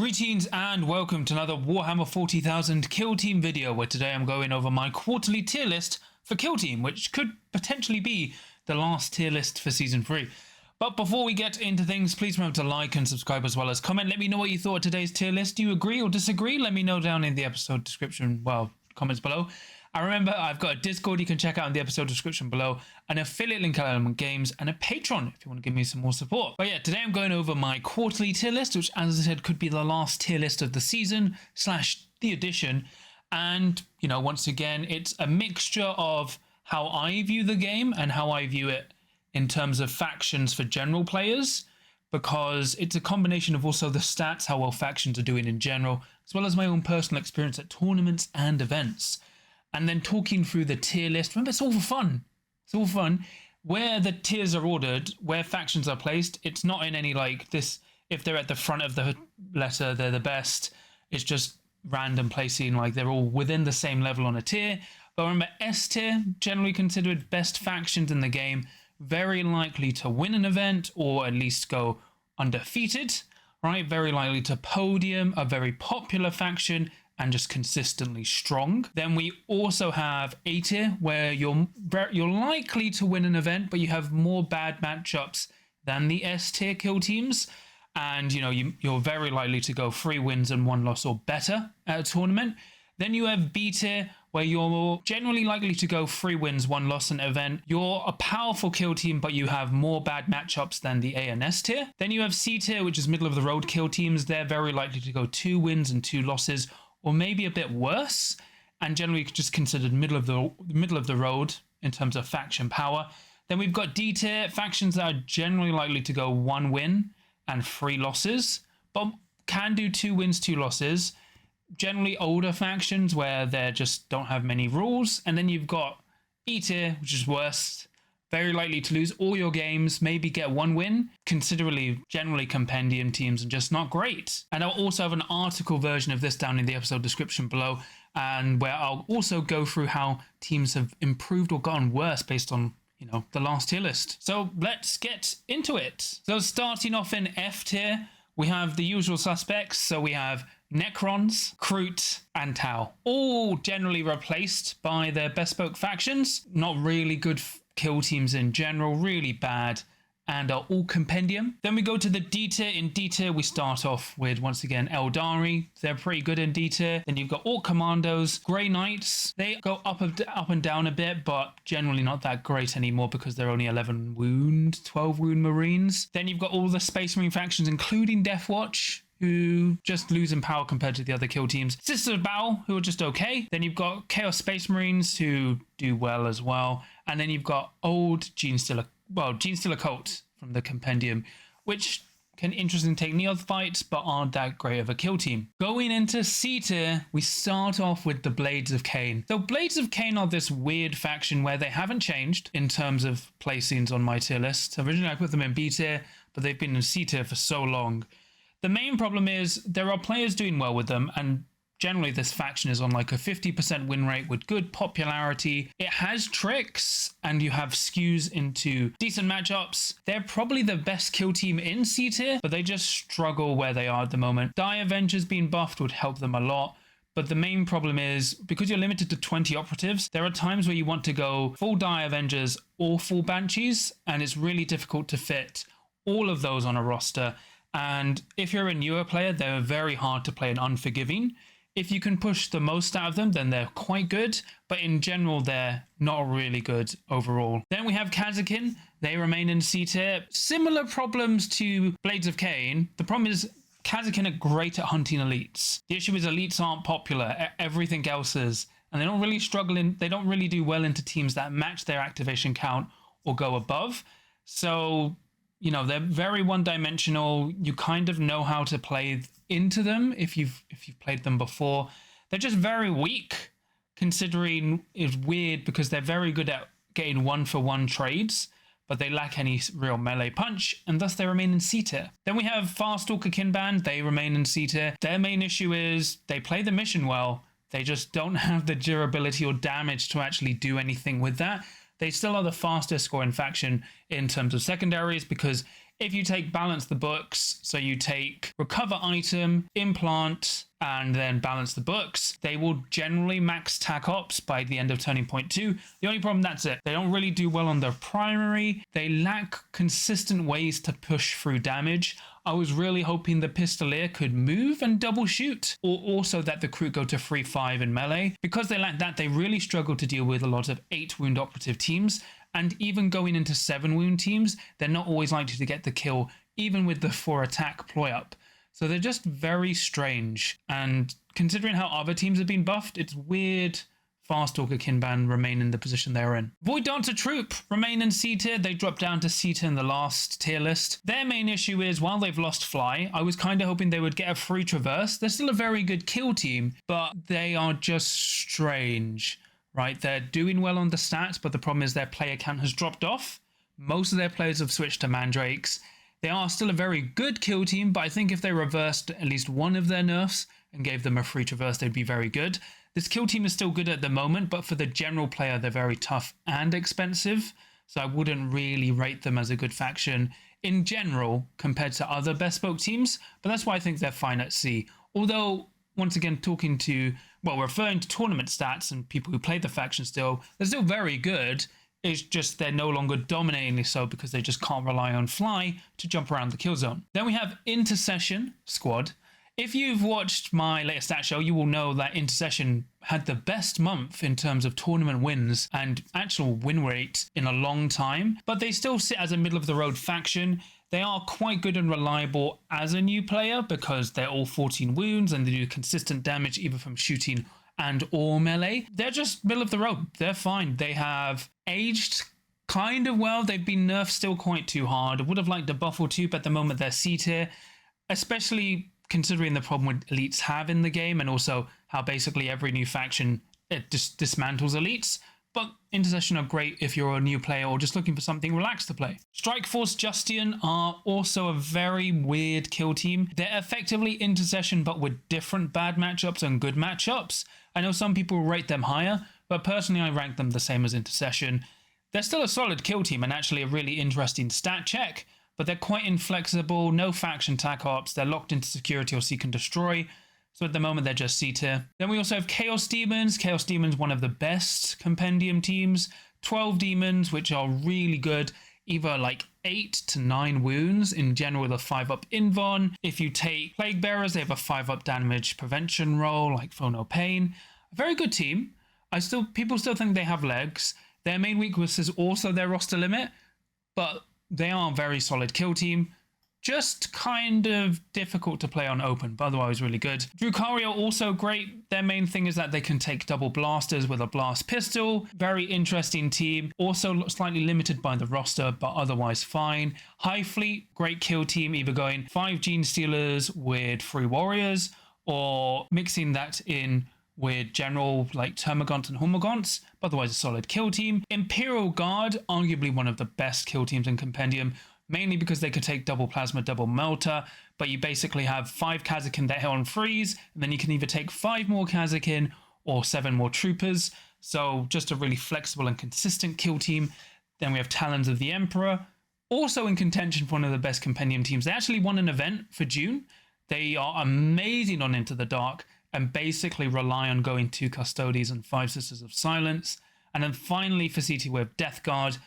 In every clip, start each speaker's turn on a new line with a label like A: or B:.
A: Greetings and welcome to another Warhammer 40,000 Kill Team video, where today I'm going over my quarterly tier list for Kill Team, which could potentially be the last tier list for Season 3. But before we get into things, please remember to like and subscribe as well as comment. Let me know what you thought of today's tier list. Do you agree or disagree? Let me know down in the episode description, comments below. And remember, I've got a Discord you can check out in the episode description below, an affiliate link at Element Games, and a Patreon if you want to give me some more support. But yeah, today I'm going over my quarterly tier list, which, as I said, could be the last tier list of the season / the edition. And, you know, once again, it's a mixture of how I view the game and how I view it in terms of factions for general players, because it's a combination of also the stats, how well factions are doing in general, as well as my own personal experience at tournaments and events. And then talking through the tier list. Remember, it's all for fun. It's all fun. Where the tiers are ordered, where factions are placed, it's not in any like this, if they're at the front of the letter, they're the best. It's just random placing, like they're all within the same level on a tier. But remember, S tier, generally considered best factions in the game, very likely to win an event or at least go undefeated, right? Very likely to podium, a very popular faction, and just consistently strong. Then we also have A tier, where you're likely to win an event, but you have more bad matchups than the S tier kill teams. And, you know, you're very likely to go 3 wins and 1 loss or better at a tournament. Then you have B tier, where you're generally likely to go 3 wins, 1 loss in an event. You're a powerful kill team, but you have more bad matchups than the A and S tier. Then you have C tier, which is middle of the road kill teams. They're very likely to go 2 wins and 2 losses, or maybe a bit worse, and generally just considered middle of the road in terms of faction power. Then we've got D tier, factions that are generally likely to go 1 win and 3 losses, but can do 2 wins, 2 losses. Generally older factions where they just don't have many rules. And then you've got E tier, which is worse, very likely to lose all your games, maybe get 1 win, generally compendium teams and just not great. And I'll also have an article version of this down in the episode description below, and where I'll also go through how teams have improved or gotten worse based on, you know, the last tier list. So let's get into it. So starting off in F tier, we have the usual suspects. So we have Necrons, Kroot, and Tau, all generally replaced by their bespoke factions. Not really good kill teams in general, really bad, and are all compendium. Then we go to the D tier. In D tier, we start off with, once again, Eldari. They're pretty good in D tier. Then you've got Orc Commandos, Grey Knights. They go up and down a bit, but generally not that great anymore because they're only 11 wound, 12 wound Marines. Then you've got all the Space Marine factions, including Deathwatch, who just lose in power compared to the other kill teams. Sisters of Battle, who are just okay. Then you've got Chaos Space Marines, who do well as well. And then you've got old Genestealer Cult from the Compendium, which can interestingly take neophytes, but aren't that great of a kill team. Going into C tier, we start off with the Blades of Cain. So Blades of Cain are this weird faction where they haven't changed in terms of placings on my tier list. Originally I put them in B tier, but they've been in C tier for so long. The main problem is there are players doing well with them, and generally this faction is on like a 50% win rate with good popularity. It has tricks, and you have skews into decent matchups. They're probably the best kill team in C tier, but they just struggle where they are at the moment. Die Avengers being buffed would help them a lot. But the main problem is, because you're limited to 20 operatives, there are times where you want to go full Die Avengers or full Banshees, and it's really difficult to fit all of those on a roster. And if you're a newer player, they're very hard to play and unforgiving. If you can push the most out of them, then they're quite good. But in general, they're not really good overall. Then we have Kazakin. They remain in C tier. Similar problems to Blades of Cain. The problem is Kazakin are great at hunting elites. The issue is elites aren't popular. Everything else is. And they don't really they don't really do well into teams that match their activation count or go above. So, you know, they're very one-dimensional. You kind of know how to play into them if you've played them before. They're just very weak, considering it's weird because they're very good at getting 1-for-1 trades, but they lack any real melee punch, and thus they remain in C tier. Then we have Farstalker Kinband. They remain in C tier. Their main issue is they play the mission well. They just don't have the durability or damage to actually do anything with that. They still are the fastest scoring faction in terms of secondaries, because If you take balance the books, so you take recover item, implant, and then balance the books, they will generally max tac ops by the end of turning point 2. The only problem, that's it. They don't really do well on their primary. They lack consistent ways to push through damage. I was really hoping the Pistolier could move and double shoot, or also that the crew go to 3-5 in melee. Because they lack that, they really struggle to deal with a lot of 8 wound operative teams, and even going into 7 wound teams, they're not always likely to get the kill, even with the 4 attack ploy up. So they're just very strange, and considering how other teams have been buffed, it's weird Farstalker Kinban remain in the position they're in. Void Dancer Troop remain in C tier. They dropped down to C tier in the last tier list. Their main issue is, while they've lost Fly, I was kind of hoping they would get a free traverse. They're still a very good kill team, but they are just strange, right? They're doing well on the stats, but the problem is their player count has dropped off. Most of their players have switched to Mandrakes. They are still a very good kill team, but I think if they reversed at least one of their nerfs and gave them a free traverse, they'd be very good. This kill team is still good at the moment, but for the general player, they're very tough and expensive. So I wouldn't really rate them as a good faction in general compared to other bespoke teams. But that's why I think they're fine at C. Although, once again, referring to tournament stats and people who play the faction still, they're still very good. It's just they're no longer dominatingly so because they just can't rely on Fly to jump around the kill zone. Then we have Intercession Squad. If you've watched my latest stat show, you will know that Intercession had the best month in terms of tournament wins and actual win rate in a long time, but they still sit as a middle-of-the-road faction. They are quite good and reliable as a new player because they're all 14 wounds and they do consistent damage either from shooting and or melee. They're just middle of the road. They're fine. They have aged kind of well. They've been nerfed still quite too hard. I would have liked a buff or two, but at the moment they're C tier, especially considering the problem elites have in the game and also how basically every new faction it just dismantles elites. But Intercession are great if you're a new player or just looking for something relaxed to play. Strike Force Justian are also a very weird kill team. They're effectively Intercession but with different bad matchups and good matchups. I know some people rate them higher, but personally I rank them the same as Intercession. They're still a solid kill team and actually a really interesting stat check, but they're quite inflexible, no faction tac ops, they're locked into security or seek and destroy. So at the moment, they're just C tier. Then we also have Chaos Demons. Chaos Demons, one of the best compendium teams. 12 demons, which are really good. Either like 8 to 9 wounds, in general with a 5-up invuln. If you take Plague Bearers, they have a 5-up damage prevention roll, like Feel No Pain. A very good team. People still think they have legs. Their main weakness is also their roster limit, but they are a very solid kill team. Just kind of difficult to play on open, but otherwise really good. Drukhari are also great. Their main thing is that they can take double blasters with a blast pistol. Very interesting team. Also slightly limited by the roster, but otherwise fine. High Fleet, great kill team, either going 5 Gene Stealers with 3 Warriors, or mixing that in with general like Termagant and Hormagaunts, but otherwise a solid kill team. Imperial Guard, arguably one of the best kill teams in Compendium, mainly because they could take double plasma, double melter, but you basically have 5 Kazakin that hit on freeze, and then you can either take 5 more Kazakin or 7 more troopers. So just a really flexible and consistent kill team. Then we have Talons of the Emperor, also in contention for one of the best compendium teams. They actually won an event for June. They are amazing on Into the Dark and basically rely on going 2 Custodies and 5 Sisters of Silence. And then finally for CT we have Death Guard,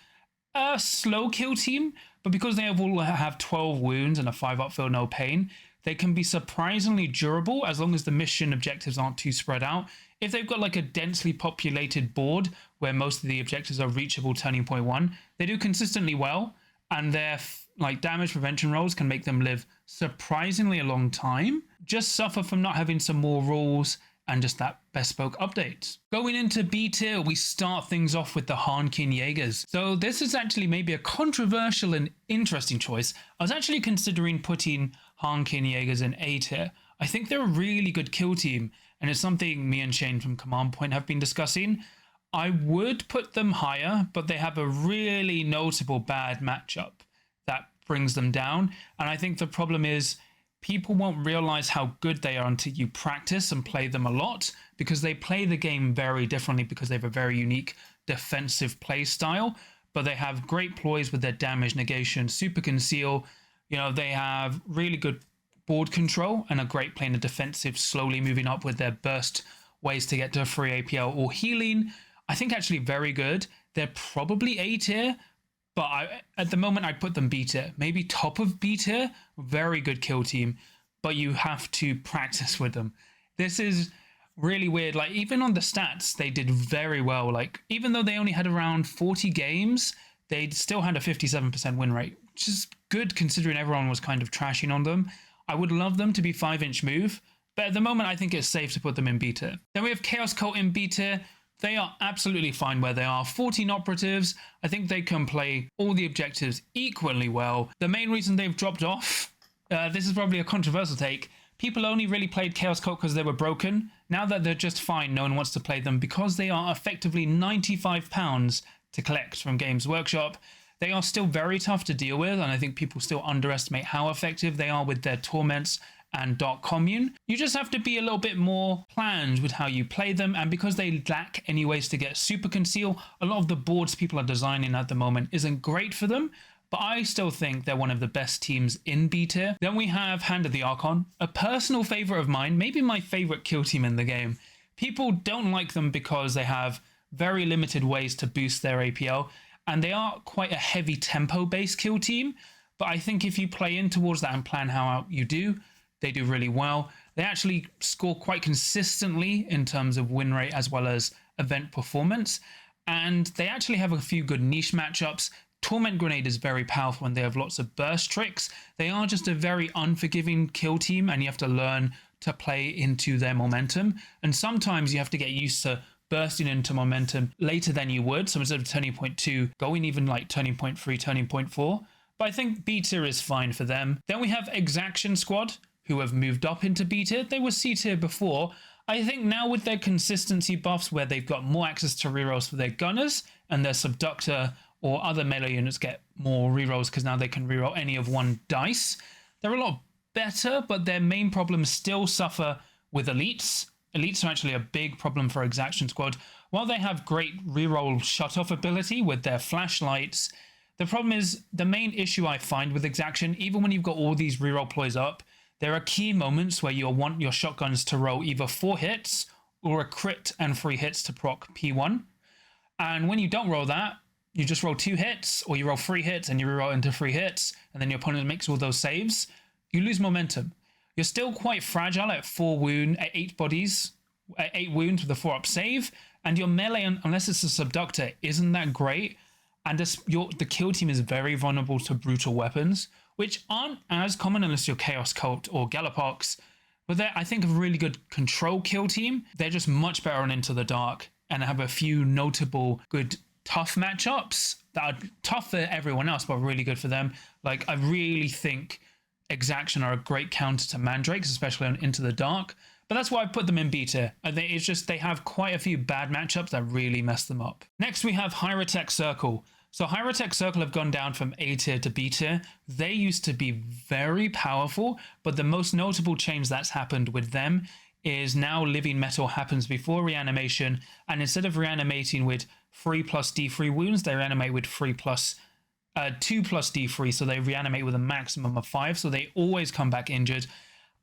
A: a slow kill team, but because they all have 12 wounds and a 5-up Feel No Pain, they can be surprisingly durable as long as the mission objectives aren't too spread out. If they've got like a densely populated board where most of the objectives are reachable turning point 1, they do consistently well, and their like damage prevention rolls can make them live surprisingly a long time. Just suffer from not having some more rules and just that bespoke update. Going into B tier, we start things off with the Harnkin Jaegers. So this is actually maybe a controversial and interesting choice. I was actually considering putting Harnkin Jaegers in A tier. I think they're a really good kill team, and it's something me and Shane from Command Point have been discussing. I would put them higher, but they have a really notable bad matchup that brings them down. And I think the problem is people won't realize how good they are until you practice and play them a lot, because they play the game very differently because they have a very unique defensive play style. but they have great ploys with their damage negation, super conceal. You know, they have really good board control and a great playing the defensive, slowly moving up with their burst ways to get to free APL or healing. I think actually very good. They're probably A tier, but at the moment I'd put them B tier, maybe top of B tier. Very good kill team, but you have to practice with them. This is really weird. Like, even on the stats, they did very well. Like, even though they only had around 40 games, they still had a 57% win rate, which is good considering everyone was kind of trashing on them. I would love them to be 5-inch move, but at the moment I think it's safe to put them in B tier. Then we have Chaos Cult in B tier. They are absolutely fine where they are. 14 operatives. I think they can play all the objectives equally well. The main reason they've dropped off, this is probably a controversial take, people only really played Chaos Cult because they were broken. Now that they're just fine, no one wants to play them because they are effectively £95 to collect from Games Workshop. They are still very tough to deal with, and I think people still underestimate how effective they are with their Torments and Dark Commune. You just have to be a little bit more planned with how you play them, and because they lack any ways to get super conceal, a lot of the boards people are designing at the moment isn't great for them, but I still think they're one of the best teams in B tier. Then we have Hand of the Archon, a personal favorite of mine, maybe my favorite kill team in the game. People don't like them because they have very limited ways to boost their APL, and they are quite a heavy tempo based kill team, but I think if you play in towards that and plan how you do, they do really well. They actually score quite consistently in terms of win rate as well as event performance. And they actually have a few good niche matchups. Torment Grenade is very powerful and they have lots of burst tricks. They are just a very unforgiving kill team and you have to learn to play into their momentum. And sometimes you have to get used to bursting into momentum later than you would. So instead of turning point 2, going even like turning point 3, turning point 4. But I think B tier is fine for them. Then we have Exaction Squad, who have moved up into B tier. They were C tier before. I think now with their consistency buffs where they've got more access to rerolls for their gunners and their subductor or other melee units get more rerolls because now they can reroll any of one dice. They're a lot better, but their main problems still suffer with elites. Elites are actually a big problem for Exaction Squad. While they have great reroll shut-off ability with their flashlights, the problem is the main issue I find with Exaction, even when you've got all these reroll ploys up, there are key moments where you'll want your shotguns to roll either 4 hits or a crit and 3 hits to proc P1. And when you don't roll that, you just roll 2 hits or you roll 3 hits and you reroll into 3 hits and then your opponent makes all those saves. You lose momentum. You're still quite fragile at 8 bodies, 8 wounds with a 4-up save, and your melee, unless it's a subductor, isn't that great. And the kill team is very vulnerable to brutal weapons, which aren't as common unless you're Chaos Cult or Galapox. But they're, I think, a really good control kill team. They're just much better on Into the Dark and have a few notable good tough matchups that are tough for everyone else, but really good for them. Like, I really think Exaction are a great counter to Mandrakes, especially on Into the Dark. But that's why I put them in B tier. I think it's just they have quite a few bad matchups that really mess them up. Next, we have Hyrotech Circle. So Hyrotech Circle have gone down from A tier to B tier. They used to be very powerful, but the most notable change that's happened with them is now Living Metal happens before reanimation, and instead of reanimating with 3 plus D3 wounds, they reanimate with 2 plus D3, so they reanimate with a maximum of 5, so they always come back injured.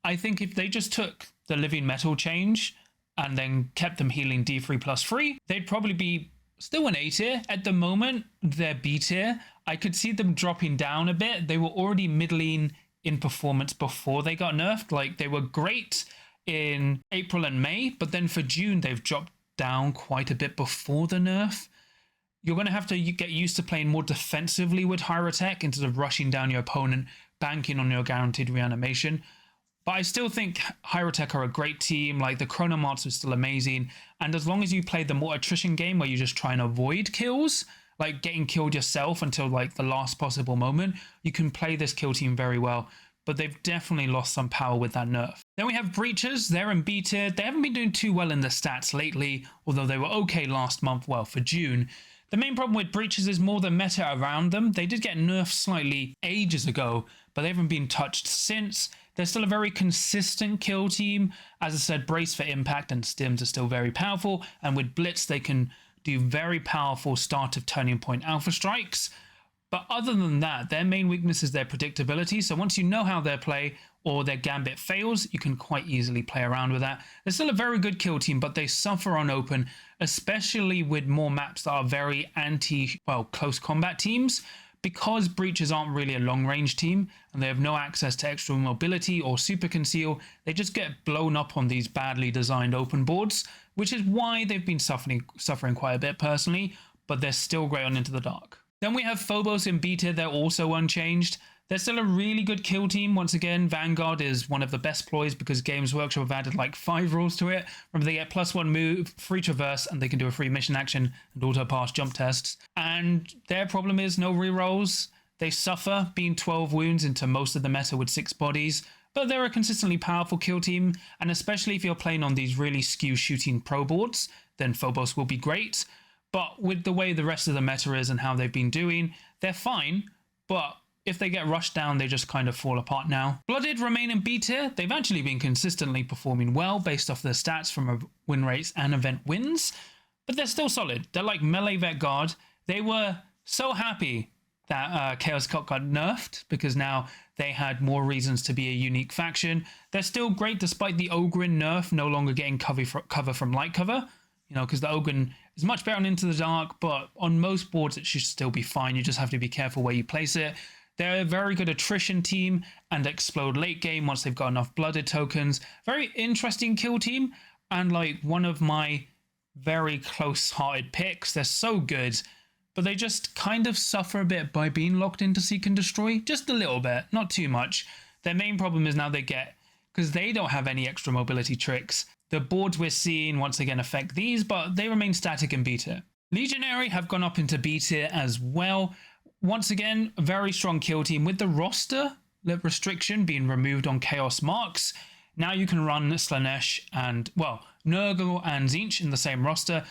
A: I think if they just took the Living Metal change and then kept them healing D3 plus 3, they'd probably be still an A tier. At the moment, they're B tier. I could see them dropping down a bit. They were already middling in performance before they got nerfed. Like, they were great in April and May, but then for June, they've dropped down quite a bit before the nerf. You're going to have to get used to playing more defensively with Hyrotech instead of rushing down your opponent, banking on your guaranteed reanimation. But I still think Hyrotech are a great team. Like, the Chronomarts are still amazing. And as long as you play the more attrition game where you just try and avoid kills, like getting killed yourself until like the last possible moment, you can play this kill team very well. But they've definitely lost some power with that nerf. Then we have Breachers. They're in B tier. They haven't been doing too well in the stats lately, although they were okay last month, well, for June. The main problem with Breachers is more the meta around them. They did get nerfed slightly ages ago, but they haven't been touched since. They're still a very consistent kill team. As I said, Brace for Impact and Stims are still very powerful. And with Blitz, they can do very powerful start of turning point alpha strikes. But other than that, their main weakness is their predictability. So once you know how they play or their gambit fails, you can quite easily play around with that. They're still a very good kill team, but they suffer on open, especially with more maps that are very close combat teams. Because breaches aren't really a long range team and they have no access to extra mobility or super conceal, they just get blown up on these badly designed open boards, which is why they've been suffering quite a bit personally, but they're still great on Into the Dark. Then we have Phobos in B tier. They're also unchanged. They're still a really good kill team. Once again, Vanguard is one of the best ploys because Games Workshop have added like 5 rules to it. Remember, they get +1 move, free traverse, and they can do a free mission action and auto pass jump tests. And their problem is no rerolls. They suffer being 12 wounds into most of the meta with 6 bodies, but they're a consistently powerful kill team. And especially if you're playing on these really skew shooting pro boards, then Phobos will be great. But with the way the rest of the meta is and how they've been doing, they're fine, but if they get rushed down, they just kind of fall apart now. Blooded remain in B tier. They've actually been consistently performing well based off their stats from win rates and event wins, but they're still solid. They're like melee vet guard. They were so happy that Chaos Cult got nerfed because now they had more reasons to be a unique faction. They're still great despite the Ogren nerf no longer getting cover from light cover, you know, because the Ogren is much better on Into the Dark, but on most boards it should still be fine. You just have to be careful where you place it. They're a very good attrition team and explode late game once they've got enough blooded tokens. Very interesting kill team and like one of my very close-hearted picks. They're so good, but they just kind of suffer a bit by being locked into Seek and Destroy. Just a little bit, not too much. Their main problem is now because they don't have any extra mobility tricks. The boards we're seeing once again affect these, but they remain static in B tier. Legionary have gone up into B tier as well. Once again, a very strong kill team with the roster restriction being removed on Chaos Marks. Now you can run Slanesh and, Nurgle and Tzeentch in the same roster.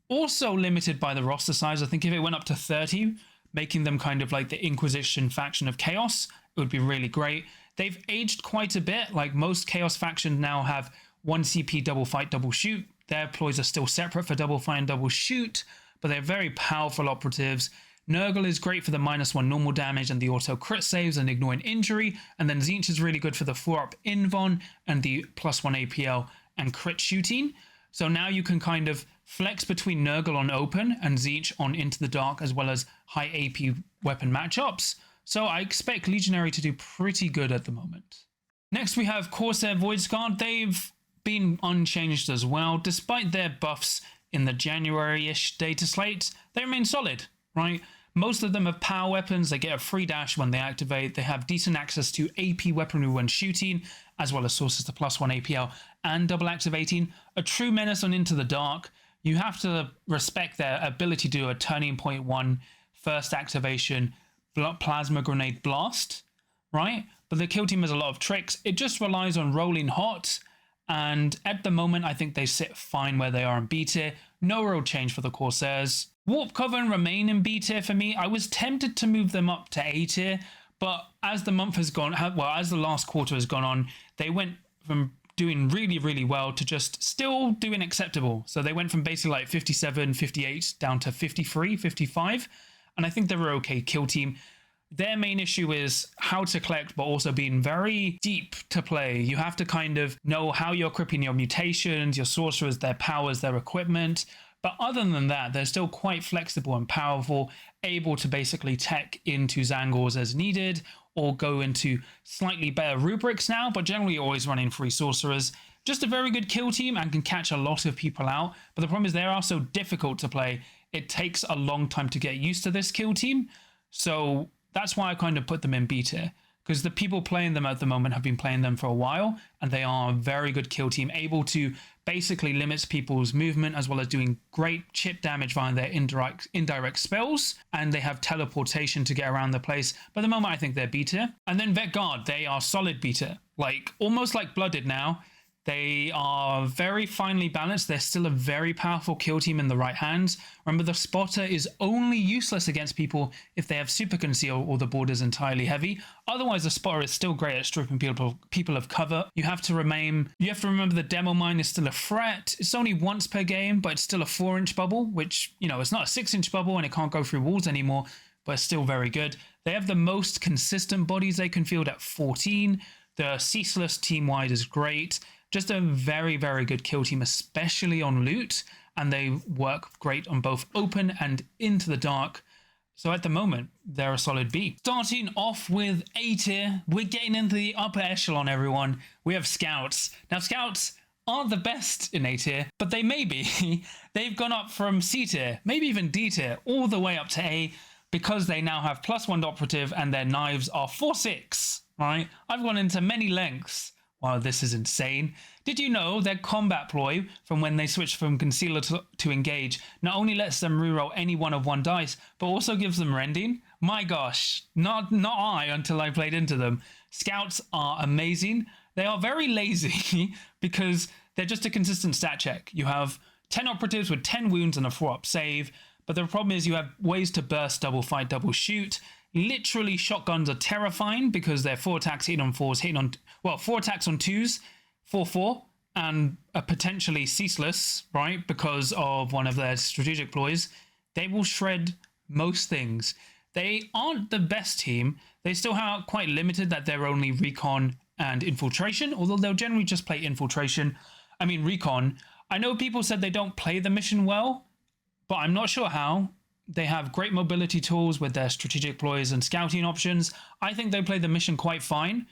A: Also limited by the roster size. I think if it went up to 30, making them kind of like the Inquisition faction of Chaos, it would be really great. They've aged quite a bit. Like most Chaos factions now have 1 CP double fight, double shoot. Their ploys are still separate for double fight and double shoot, but they're very powerful operatives. Nurgle is great for the -1 normal damage and the auto crit saves and ignoring injury, and then Tzeentch is really good for the 4-up invuln and the +1 APL and crit shooting. So now you can kind of flex between Nurgle on open and Tzeentch on Into the Dark as well as high AP weapon matchups. So I expect Legionary to do pretty good at the moment. Next we have Corsair Voidsguard. They've been unchanged as well. Despite their buffs in the January-ish data slate, they remain solid, right? Most of them have power weapons. They get a free dash when they activate. They have decent access to AP weaponry when shooting, as well as sources to +1 APL and double activating. A true menace on Into the Dark. You have to respect their ability to do a turning point 1 first activation plasma grenade blast, right? But the kill team has a lot of tricks. It just relies on rolling hot. And at the moment, I think they sit fine where they are in B tier. No real change for the Corsairs. Warp Coven remain in B tier for me. I was tempted to move them up to A tier, but as the month has gone, as the last quarter has gone on, they went from doing really, really well to just still doing acceptable. So they went from basically like 57, 58 down to 53, 55. And I think they're an okay kill team. Their main issue is how to collect, but also being very deep to play. You have to kind of know how you're equipping your mutations, your sorcerers, their powers, their equipment. But other than that, they're still quite flexible and powerful, able to basically tech into Zangors as needed, or go into slightly better rubrics now, but generally always running free sorcerers. Just a very good kill team and can catch a lot of people out. But the problem is they are so difficult to play. It takes a long time to get used to this kill team. So that's why I kind of put them in B tier, because the people playing them at the moment have been playing them for a while, and they are a very good kill team, able to basically limit people's movement as well as doing great chip damage via their indirect spells, and they have teleportation to get around the place. But at the moment, I think they're B tier. And then Vet Guard, they are solid B tier, like almost like Blooded now. They are very finely balanced. They're still a very powerful kill team in the right hands. Remember, the spotter is only useless against people if they have super conceal or the board is entirely heavy. Otherwise, the spotter is still great at stripping people of cover. You have to remember the demo mine is still a threat. It's only once per game, but it's still a 4-inch bubble, which, you know, it's not a 6-inch bubble and it can't go through walls anymore, but it's still very good. They have the most consistent bodies they can field at 14. The ceaseless team-wide is great. Just a very, very good kill team, especially on loot, and they work great on both open and into the dark. So at the moment, they're a solid B. Starting off with A tier, we're getting into the upper echelon, everyone. We have Scouts. Now, Scouts aren't the best in A tier, but they may be. They've gone up from C tier, maybe even D tier, all the way up to A, because they now have +1 operative and their knives are 4/6, right? I've gone into many lengths. Wow, this is insane. Did you know their combat ploy from when they switch from concealer to engage not only lets them reroll any one of 1 dice, but also gives them rending? My gosh, not I until I played into them. Scouts are amazing. They are very lazy because they're just a consistent stat check. You have 10 operatives with 10 wounds and a 4-up save, but the problem is you have ways to burst, double fight, double shoot. Literally, shotguns are terrifying because they're 4 attacks, hitting on 4s, 4 attacks on 2s, 4/4, and are potentially ceaseless, right? Because of one of their strategic ploys. They will shred most things. They aren't the best team. They still are quite limited that they're only recon and infiltration, although they'll generally just play recon. I know people said they don't play the mission well, but I'm not sure how. They have great mobility tools with their strategic ploys and scouting options. I think they play the mission quite fine.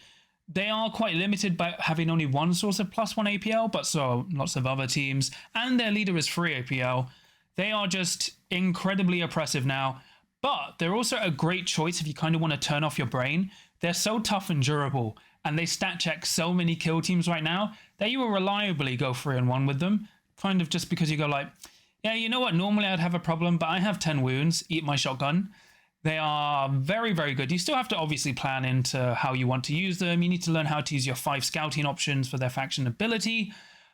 A: They are quite limited by having only one source of +1 APL, but so lots of other teams, and their leader is 3 APL. They are just incredibly oppressive now, but they're also a great choice if you kind of want to turn off your brain. They're so tough and durable, and they stat check so many kill teams right now that you will reliably go 3-1 with them, kind of just because you go like, yeah, you know what, normally I'd have a problem, but I have 10 wounds, eat my shotgun. They are very, very good. You still have to obviously plan into how you want to use them. You need to learn how to use your 5 scouting options for their faction ability.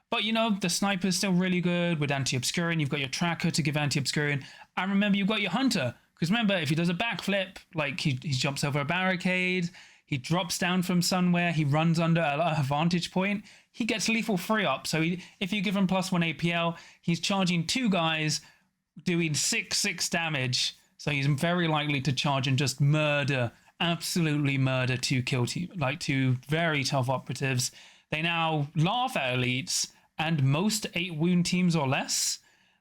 A: But, you know, the sniper's still really good with anti-obscuring. You've got your tracker to give anti-obscuring. And remember, you've got your hunter. Because remember, if he does a backflip, like he jumps over a barricade, he drops down from somewhere, he runs under a vantage point, he gets lethal 3-up. So if you give him +1 APL, he's charging 2 guys, doing 6 damage. So he's very likely to charge and just murder, absolutely murder 2 kill team, like 2 very tough operatives. They now laugh at elites and most 8 wound teams or less.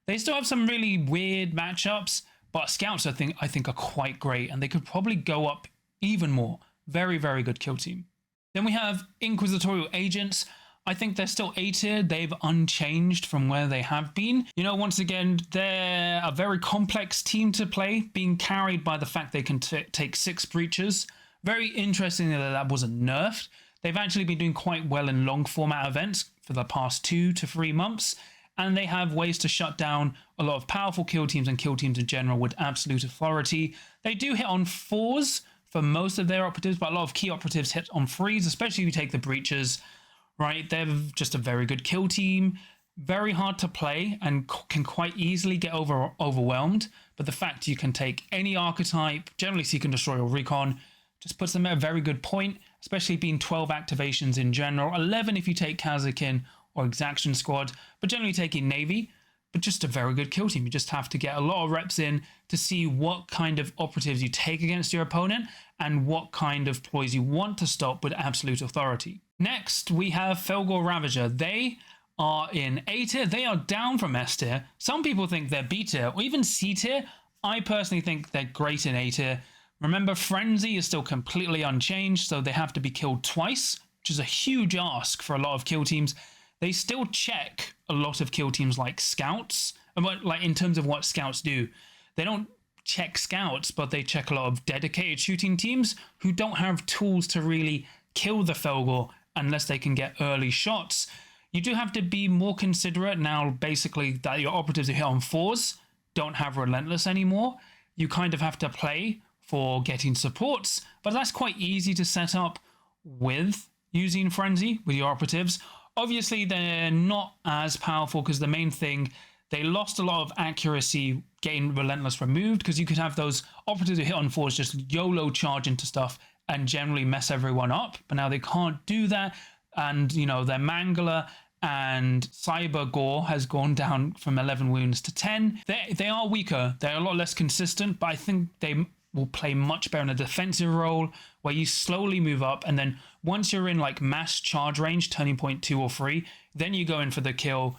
A: They still have some really weird matchups, but scouts I think are quite great, and they could probably go up even more. Very, very good kill team. Then we have Inquisitorial Agents. I think they're still A tier. They've unchanged from where they have been. You know, once again, they're a very complex team to play, being carried by the fact they can take 6 breaches. Very interesting that wasn't nerfed. They've actually been doing quite well in long format events for the past 2 to 3 months, and they have ways to shut down a lot of powerful kill teams and kill teams in general with absolute authority. They do hit on 4s for most of their operatives, but a lot of key operatives hit on 3s, especially if you take the breaches. Right, they're just a very good kill team, very hard to play and can quite easily get overwhelmed. But the fact you can take any archetype, generally seek and destroy or recon, just puts them at a very good point, especially being 12 activations in general, 11 if you take Kazakin or Exaction Squad, but generally taking Navy. But just a very good kill team. You just have to get a lot of reps in to see what kind of operatives you take against your opponent and what kind of ploys you want to stop with absolute authority. Next, we have Felgor Ravager. They are in A tier. They are down from S tier. Some people think they're B tier or even C tier. I personally think they're great in A tier. Remember, Frenzy is still completely unchanged, so they have to be killed twice, which is a huge ask for a lot of kill teams. They still check a lot of kill teams like Scouts, like in terms of what Scouts do. They don't check Scouts, but they check a lot of dedicated shooting teams who don't have tools to really kill the Felgor unless they can get early shots. You do have to be more considerate now, basically, that your operatives who hit on 4s don't have Relentless anymore. You kind of have to play for getting supports, but that's quite easy to set up with using Frenzy with your operatives. Obviously, they're not as powerful because the main thing, they lost a lot of accuracy getting Relentless removed, because you could have those operatives who hit on fours just YOLO charge into stuff and generally mess everyone up. But now they can't do that. And, you know, their Mangler and Cyber Gore has gone down from 11 wounds to 10. They are weaker. They're a lot less consistent, but I think they will play much better in a defensive role where you slowly move up, and then once you're in like mass charge range, turning point 2 or 3, then you go in for the kill,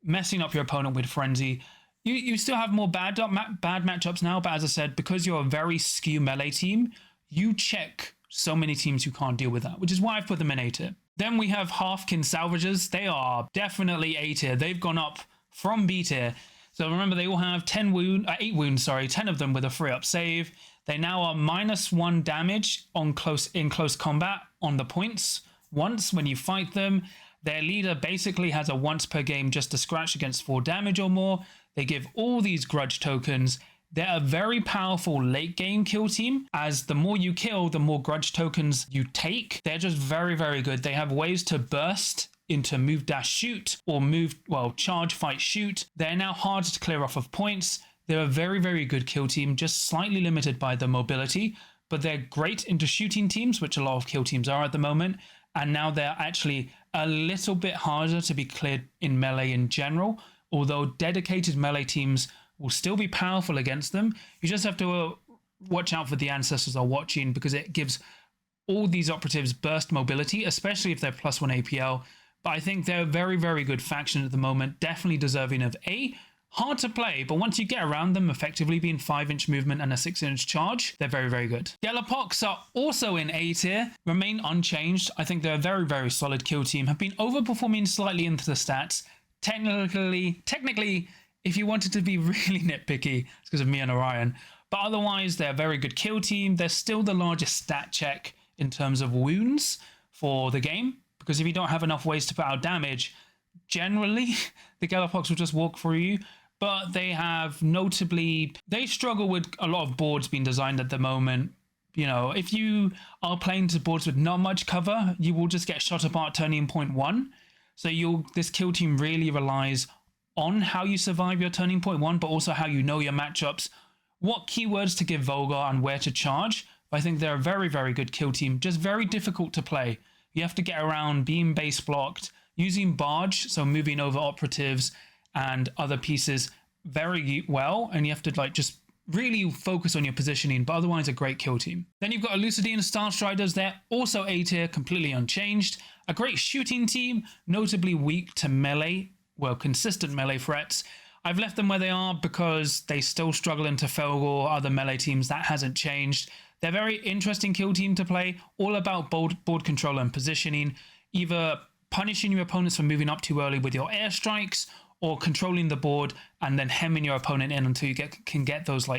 A: messing up your opponent with Frenzy. You still have more bad matchups now, but as I said, because you're a very skew melee team, you check so many teams who can't deal with that, which is why I've put them in A tier. Then we have Halfkin Salvagers. They are definitely A tier. They've gone up from B tier. So remember, they all have 8 wounds, 10 of them with a 3-up save. They now are -1 damage in close combat on the points once when you fight them. Their leader basically has a once per game just to scratch against 4 damage or more. They give all these grudge tokens. They're a very powerful late game kill team, as the more you kill, the more grudge tokens you take. They're just very, very good. They have ways to burst into move, dash, shoot, or charge, fight, shoot. They're now harder to clear off of points. They're a very, very good kill team, just slightly limited by the mobility, but they're great into shooting teams, which a lot of kill teams are at the moment. And now they're actually a little bit harder to be cleared in melee in general, although dedicated melee teams will still be powerful against them. You just have to watch out for the ancestors are watching, because it gives all these operatives burst mobility, especially if they're +1 APL. But I think they're a very, very good faction at the moment, definitely deserving of A. Hard to play, but once you get around them, effectively being 5-inch movement and a 6-inch charge, they're very, very good. Galapox are also in A tier, remain unchanged. I think they're a very, very solid kill team, have been overperforming slightly into the stats. Technically, if you wanted to be really nitpicky, it's because of me and Orion. But otherwise, they're a very good kill team. They're still the largest stat check in terms of wounds for the game, because if you don't have enough ways to put out damage, generally the Galapox will just walk through you. But they struggle with a lot of boards being designed at the moment. You know, if you are playing to boards with not much cover, you will just get shot apart turning point 1. So this kill team really relies on how you survive your turning point 1, but also how you know your matchups, what keywords to give Volgar and where to charge. But I think they're a very, very good kill team, just very difficult to play. You have to get around being base blocked, using barge, so moving over operatives and other pieces very well, and you have to just really focus on your positioning, but otherwise a great kill team. Then you've got Elucidine Starstriders. They're also A tier, completely unchanged. A great shooting team, notably weak to melee, consistent melee threats. I've left them where they are because they still struggle into Felgor, other melee teams. That hasn't changed. They're a very interesting kill team to play, all about board control and positioning, either punishing your opponents for moving up too early with your airstrikes, or controlling the board and then hemming your opponent in until you can get those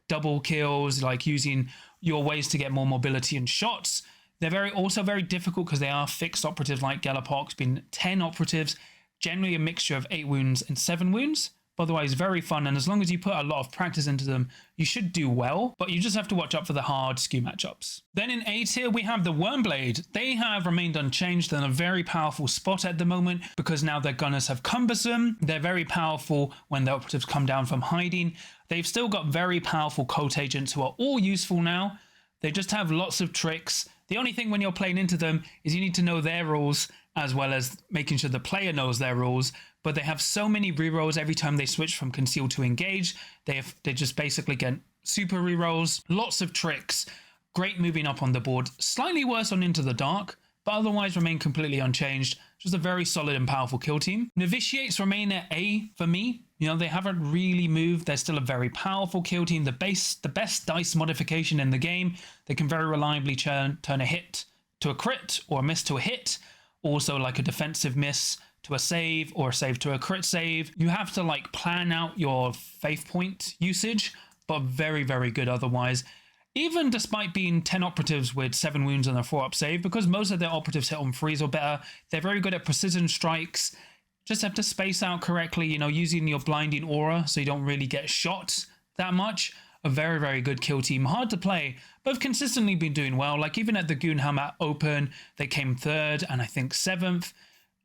A: double kills, using your ways to get more mobility and shots. They're also very difficult because they are fixed operatives like Galapox, being 10 operatives, generally a mixture of 8 wounds and 7 wounds. Otherwise, very fun, and as long as you put a lot of practice into them, you should do well, but you just have to watch out for the hard skew matchups. Then in A tier, we have the Wormblade. They have remained unchanged in a very powerful spot at the moment, because now their gunners have Cumbersome. They're very powerful when the operatives come down from hiding. They've still got very powerful cult agents who are all useful now. They just have lots of tricks. The only thing when you're playing into them is you need to know their rules, as well as making sure the player knows their rules. But they have so many rerolls every time they switch from conceal to engage. They just basically get super rerolls, lots of tricks, great moving up on the board, slightly worse on Into the Dark, but otherwise remain completely unchanged. Just a very solid and powerful kill team. Novitiates remain at A for me. You know, they haven't really moved. They're still a very powerful kill team. The best dice modification in the game. They can very reliably turn a hit to a crit or a miss to a hit. Also like a defensive miss to a save or a save to a crit save. You have to plan out your faith point usage, but very, very good otherwise. Even despite being 10 operatives with 7 wounds and a 4-up save, because most of their operatives hit on 3s or better, they're very good at precision strikes. Just have to space out correctly, using your blinding aura so you don't really get shot that much. A very, very good kill team. Hard to play, but have consistently been doing well. Even at the Goonhammer Open, they came 3rd and I think 7th.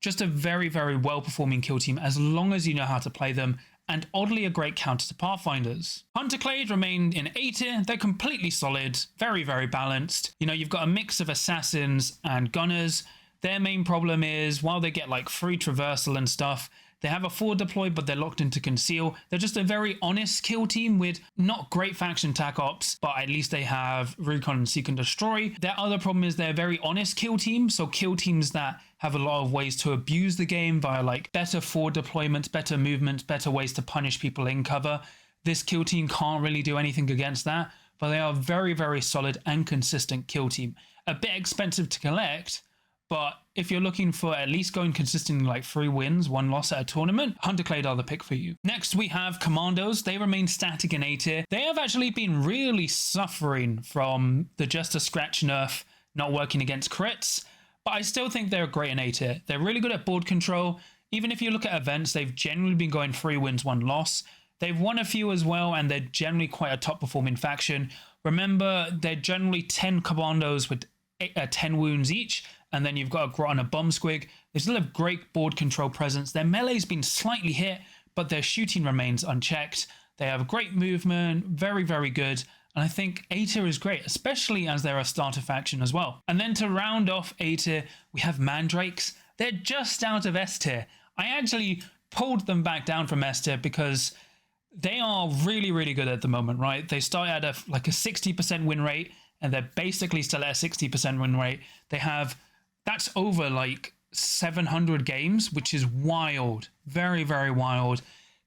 A: Just a very, very well-performing kill team as long as you know how to play them, and oddly a great counter to Pathfinders. Hunterclade remained in A tier. They're completely solid, very, very balanced. You know, you've got a mix of assassins and gunners. Their main problem is, while they get like free traversal and stuff, they have a forward deploy, but they're locked into conceal. They're just a very honest kill team with not great faction tac ops, but at least they have recon and seek and destroy. Their other problem is they're a very honest kill team. So kill teams that have a lot of ways to abuse the game via like better forward deployments, better movements, better ways to punish people in cover. This kill team can't really do anything against that, but they are a very, very solid and consistent kill team. A bit expensive to collect, but if you're looking for at least going consistently like 3 wins, 1 loss at a tournament, Hunterclade are the pick for you. Next, we have Commandos. They remain static in A tier. They have actually been really suffering from the Just a Scratch nerf not working against crits, but I still think they're great in A tier. They're really good at board control. Even if you look at events, they've generally been going 3 wins, 1 loss. They've won a few as well, and they're generally quite a top performing faction. Remember, they're generally 10 Commandos with 10 wounds each, and then you've got a Grot and a Bomb Squig. They still have great board control presence. Their melee's been slightly hit, but their shooting remains unchecked. They have great movement, very, very good. And I think A tier is great, especially as they're a starter faction as well. And then to round off A tier, we have Mandrakes. They're just out of S tier. I actually pulled them back down from S tier because they are really, really good at the moment, right? They start at a 60% win rate, and they're basically still at a 60% win rate. They have, that's over like 700 games, which is wild. Very, very wild.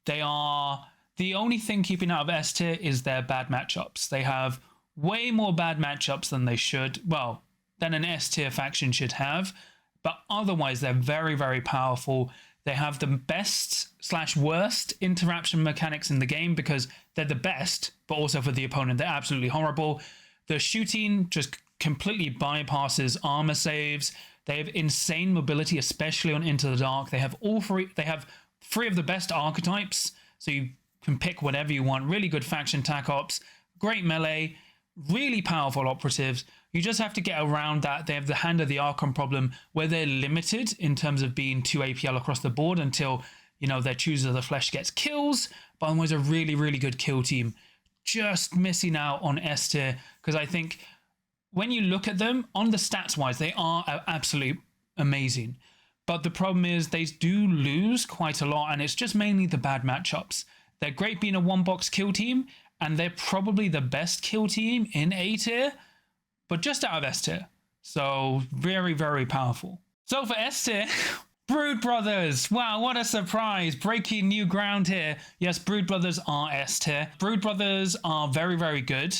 A: They are, the only thing keeping out of S tier is their bad matchups. They have way more bad matchups than they should, well, than an S tier faction should have. But otherwise, they're very, very powerful. They have the best / worst interaction mechanics in the game because they're the best, but also for the opponent, they're absolutely horrible. The shooting just completely bypasses armor saves. They have insane mobility, especially on Into the Dark. They have all 3. They have 3 of the best archetypes, so you can pick whatever you want. Really good faction tac ops, great melee, really powerful operatives. You just have to get around that. They have the Hand of the Archon problem where they're limited in terms of being 2 APL across the board until, you know, their Chooser of the Flesh gets kills, but otherwise a really, really good kill team. Just missing out on S tier because I think when you look at them on the stats wise, they are absolutely amazing. But the problem is they do lose quite a lot, and it's just mainly the bad matchups. They're great being a 1-box kill team, and they're probably the best kill team in A tier, but just out of S tier. So very, very powerful. So for S tier, Brood Brothers. Wow, what a surprise. Breaking new ground here. Yes, Brood Brothers are S tier. Brood Brothers are very, very good.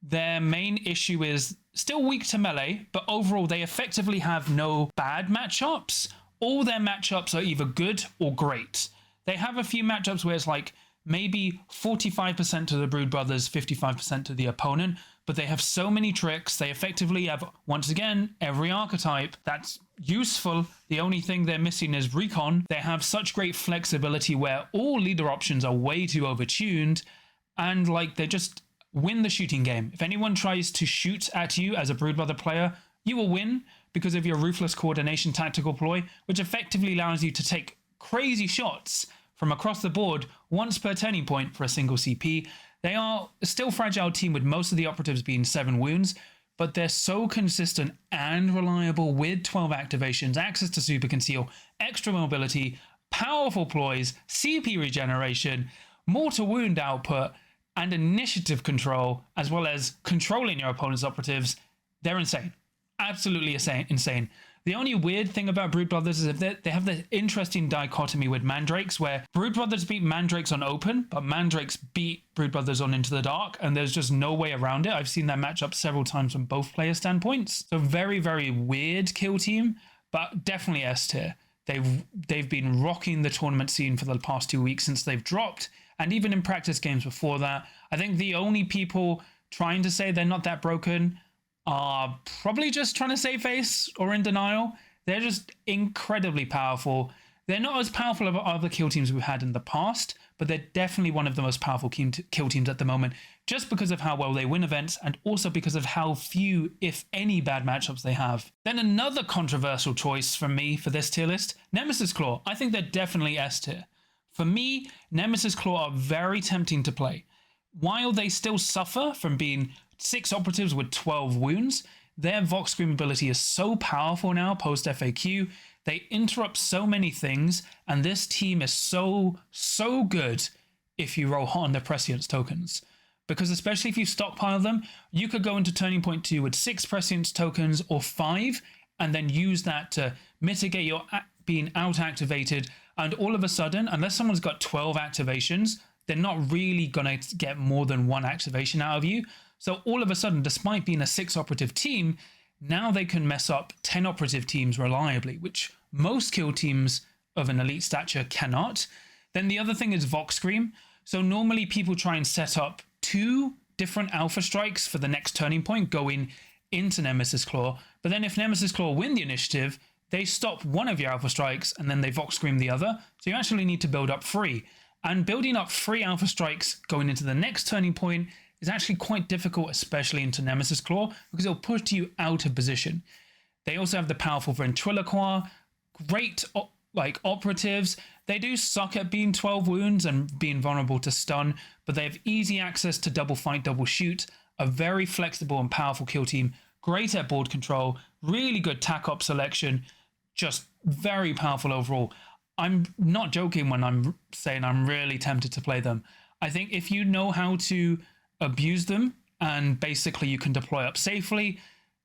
A: Their main issue is still weak to melee, but overall they effectively have no bad matchups. All their matchups are either good or great. They have a few matchups where it's like maybe 45% to the Brood Brothers, 55% to the opponent, but they have so many tricks. They effectively have, once again, every archetype that's useful. The only thing they're missing is recon. They have such great flexibility where all leader options are way too overtuned, and like they just win the shooting game. If anyone tries to shoot at you as a Brood Brother player, you will win because of your ruthless coordination tactical ploy, which effectively allows you to take crazy shots from across the board once per turning point for a single CP. They are still a fragile team with most of the operatives being 7 wounds, but they're so consistent and reliable with 12 activations, access to super conceal, extra mobility, powerful ploys, CP regeneration, mortal wound output, and initiative control, as well as controlling your opponent's operatives. They're insane. Absolutely insane. The only weird thing about Brood Brothers is that they have this interesting dichotomy with Mandrakes, where Brood Brothers beat Mandrakes on open, but Mandrakes beat Brood Brothers on Into the Dark, and there's just no way around it. I've seen that match up several times from both player standpoints. So very, very weird kill team, but definitely S tier. They've been rocking the tournament scene for the past 2 weeks since they've dropped, and even in practice games before that. I think the only people trying to say they're not that broken are probably just trying to save face or in denial. They're just incredibly powerful. They're not as powerful as other kill teams we've had in the past, but they're definitely one of the most powerful kill teams at the moment, just because of how well they win events and also because of how few, if any, bad matchups they have. Then another controversial choice from me for this tier list, Nemesis Claw. I think they're definitely S tier. For me, Nemesis Claw are very tempting to play. While they still suffer from being 6 operatives with 12 wounds, their Vox Scream ability is so powerful now post FAQ. They interrupt so many things, and this team is so good if you roll hot on their Prescience tokens. Because especially if you stockpile them, you could go into Turning Point 2 with 6 Prescience tokens or 5, and then use that to mitigate your being out-activated, and all of a sudden, unless someone's got 12 activations, they're not really going to get more than 1 activation out of you. So all of a sudden, despite being a 6 operative team, now they can mess up 10 operative teams reliably, which most kill teams of an elite stature cannot. Then the other thing is Vox Scream. So normally people try and set up 2 different alpha strikes for the next turning point going into Nemesis Claw. But then if Nemesis Claw win the initiative, they stop one of your alpha strikes and then they Vox Scream the other. So you actually need to build up 3. And building up 3 alpha strikes going into the next turning point is actually quite difficult, especially into Nemesis Claw, because it'll put you out of position. They also have the powerful Ventriloquist, great operatives. They do suck at being 12 wounds and being vulnerable to stun, but they have easy access to double fight, double shoot, a very flexible and powerful kill team, great at board control, really good tac-op selection, just very powerful overall. I'm not joking when I'm saying I'm really tempted to play them. I think if you know how to abuse them and basically you can deploy up safely,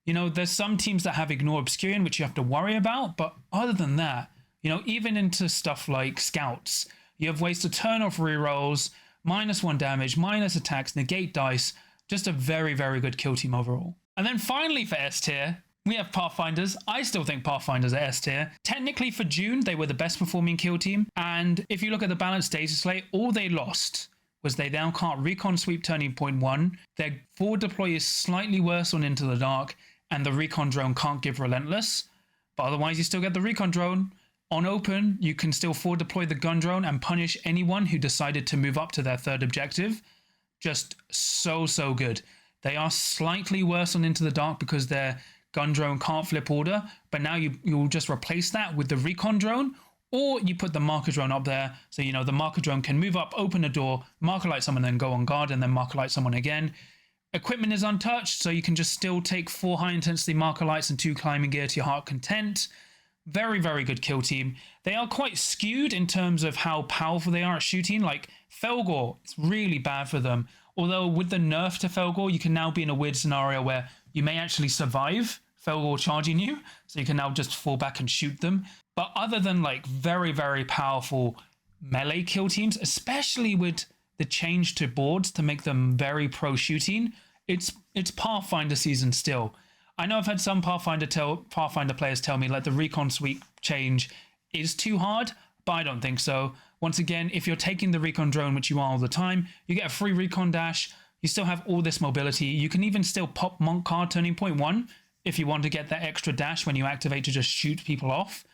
A: you know, there's some teams that have Ignore Obscurion, which you have to worry about. But other than that, you know, even into stuff like Scouts, you have ways to turn off rerolls, -1 damage, minus attacks, negate dice. Just a very, very good kill team overall. And then finally for S tier, we have Pathfinders. I still think Pathfinders are S tier. Technically for June, they were the best performing kill team. And if you look at the balanced data slate, all they lost was they now can't recon sweep Turning Point 1. Their forward deploy is slightly worse on Into the Dark, and the recon drone can't give Relentless. But otherwise, you still get the recon drone. On open, you can still forward deploy the gun drone and punish anyone who decided to move up to their 3rd objective. Just so good. They are slightly worse on Into the Dark because their gun drone can't flip order, but now you'll just replace that with the recon drone, or you put the marker drone up there, so you know the marker drone can move up, open a door, marker light someone, then go on guard, and then marker light someone again. Equipment is untouched, so you can just still take 4 high intensity marker lights and 2 climbing gear to your heart content. Very, very good kill team. They are quite skewed in terms of how powerful they are at shooting. Like Felgor, it's really bad for them. Although with the nerf to Felgor, you can now be in a weird scenario where you may actually survive Felgor charging you, so you can now just fall back and shoot them. But other than like very, very powerful melee kill teams, especially with the change to boards to make them very pro shooting, it's Pathfinder season still. I know I've had some Pathfinder players tell me like the recon sweep change is too hard, but I don't think so. Once again, if you're taking the recon drone, which you are all the time, you get a free recon dash. You still have all this mobility. You can even still pop Monk card Turning Point 1 if you want to get that extra dash when you activate to just shoot people off.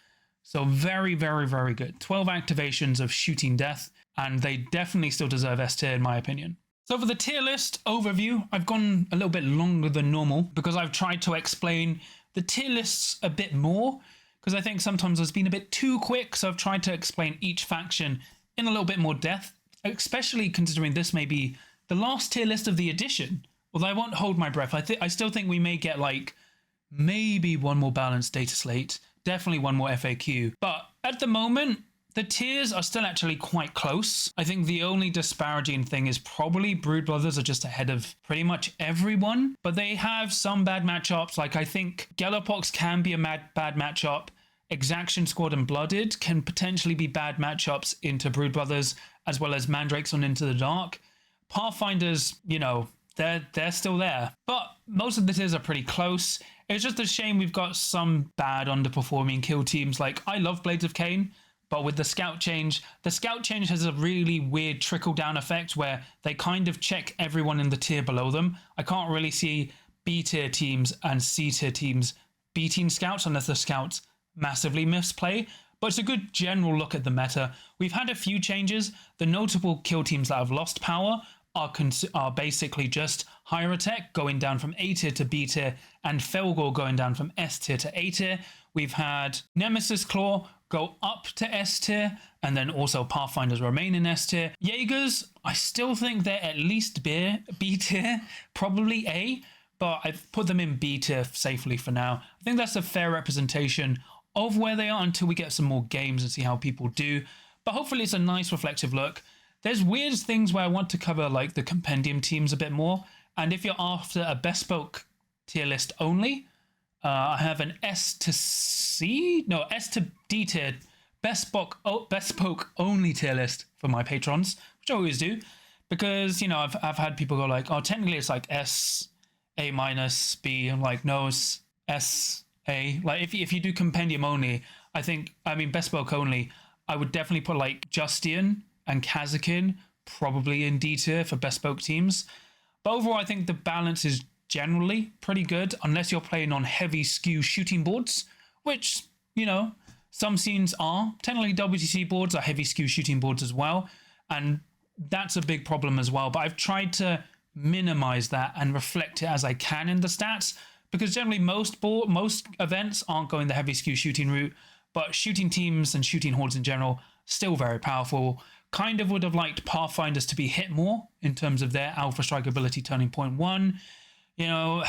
A: So very, very, very good. 12 activations of shooting death, and they definitely still deserve S tier in my opinion. So for the tier list overview, I've gone a little bit longer than normal because I've tried to explain the tier lists a bit more, because I think sometimes it's been a bit too quick. So I've tried to explain each faction in a little bit more depth, especially considering this may be the last tier list of the edition. Although I won't hold my breath. I still think we may get like maybe one more balanced data slate, definitely one more FAQ. But at the moment, the tiers are still actually quite close. I think the only disparaging thing is probably Brood Brothers are just ahead of pretty much everyone, but they have some bad matchups. Like I think Gallowpox can be a bad matchup. Exaction Squad and Blooded can potentially be bad matchups into Brood Brothers, as well as Mandrakes on Into the Dark. Pathfinders, you know, they're still there. But most of the tiers are pretty close. It's just a shame we've got some bad underperforming kill teams. Like I love Blades of Cain, but with the scout change has a really weird trickle-down effect where they kind of check everyone in the tier below them. I can't really see B-tier teams and C-tier teams beating scouts unless the scouts massively misplay. but it's a good general look at the meta. We've had a few changes. The notable kill teams that have lost power are basically just Hierotek going down from A tier to B tier, and Felgor going down from S tier to A tier. We've had Nemesis Claw go up to S tier, and then also Pathfinders remain in S tier. Jaegers, I still think they're at least B tier, probably A, but I've put them in B tier safely for now. I think that's a fair representation of where they are until we get some more games and see how people do. But hopefully it's a nice reflective look. There's weird things where I want to cover like the compendium teams a bit more. And if you're after a bespoke tier list only, I have an S to D tier bespoke only tier list for my patrons, which I always do, because, you know, I've had people go like, oh, technically it's like S, A minus, B. I'm like, no, it's S, A. Like if you do compendium only, bespoke only, I would definitely put like Justian and Kazakin probably in D tier for bespoke teams. But overall, I think the balance is generally pretty good, unless you're playing on heavy skew shooting boards, which, you know, some scenes are. Technically, WTC boards are heavy skew shooting boards as well, and that's a big problem as well. But I've tried to minimize that and reflect it as I can in the stats, because generally most events aren't going the heavy skew shooting route, but shooting teams and shooting hordes in general still very powerful. Kind of would have liked Pathfinders to be hit more in terms of their Alpha Strike ability turning point 1. You know,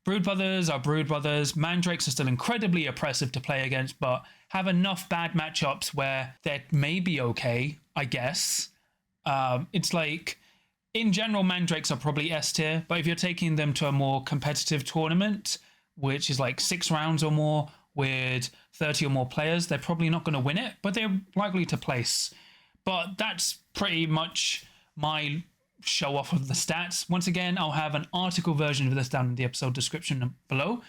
A: Brood Brothers are Brood Brothers. Mandrakes are still incredibly oppressive to play against, but have enough bad matchups where they're maybe okay, I guess. It's like, in general, Mandrakes are probably S tier, but if you're taking them to a more competitive tournament, which is like 6 rounds or more with 30 or more players, they're probably not going to win it, but they're likely to place. But that's pretty much my show off of the stats. Once again, I'll have an article version of this down in the episode description below.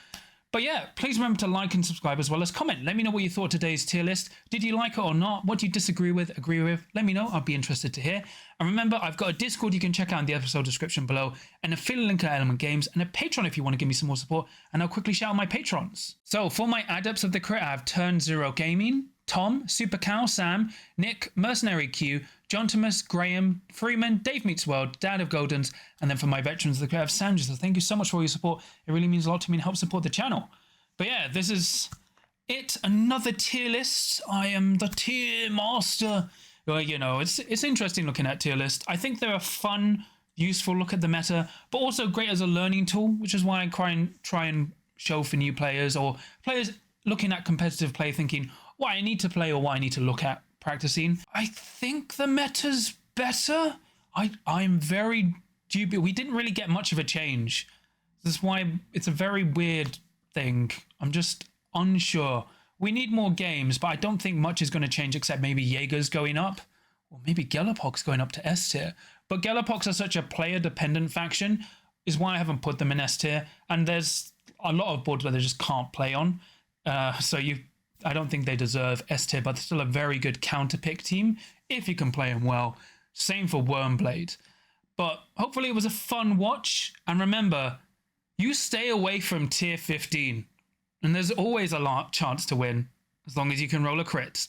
A: But yeah, please remember to like and subscribe as well as comment. Let me know what you thought of today's tier list. Did you like it or not? What do you disagree with, agree with? Let me know. I'll be interested to hear. And remember, I've got a Discord you can check out in the episode description below, an affiliate link at Element Games, and a Patreon if you want to give me some more support. And I'll quickly shout out my patrons. So for my adepts of the crit, I have Turn Zero Gaming, Tom, Super Cow, Sam, Nick, Mercenary Q, John Thomas, Graham, Freeman, Dave Meets World, Dad of Goldens, and then for my veterans of the crit, I have Sandra. So thank you so much for all your support. It really means a lot to me and helps support the channel. But yeah, this is it. Another tier list. I am the tier master. Well, you know, it's interesting looking at tier lists. I think they're a fun, useful look at the meta, but also great as a learning tool, which is why I try and show for new players or players looking at competitive play thinking, what I need to play or what I need to look at practicing. I think the meta's better. I'm very dubious. We didn't really get much of a change. This is why it's a very weird thing. I'm just unsure. We need more games, but I don't think much is going to change except maybe Jaeger's going up, or maybe Gellerpox going up to S tier. But Gellerpox are such a player-dependent faction, is why I haven't put them in S tier. And there's a lot of boards where they just can't play on. I don't think they deserve S tier, but they're still a very good counter-pick team if you can play them well. Same for Wormblade. But hopefully it was a fun watch. And remember, you stay away from tier 15. And there's always a chance to win, as long as you can roll a crit.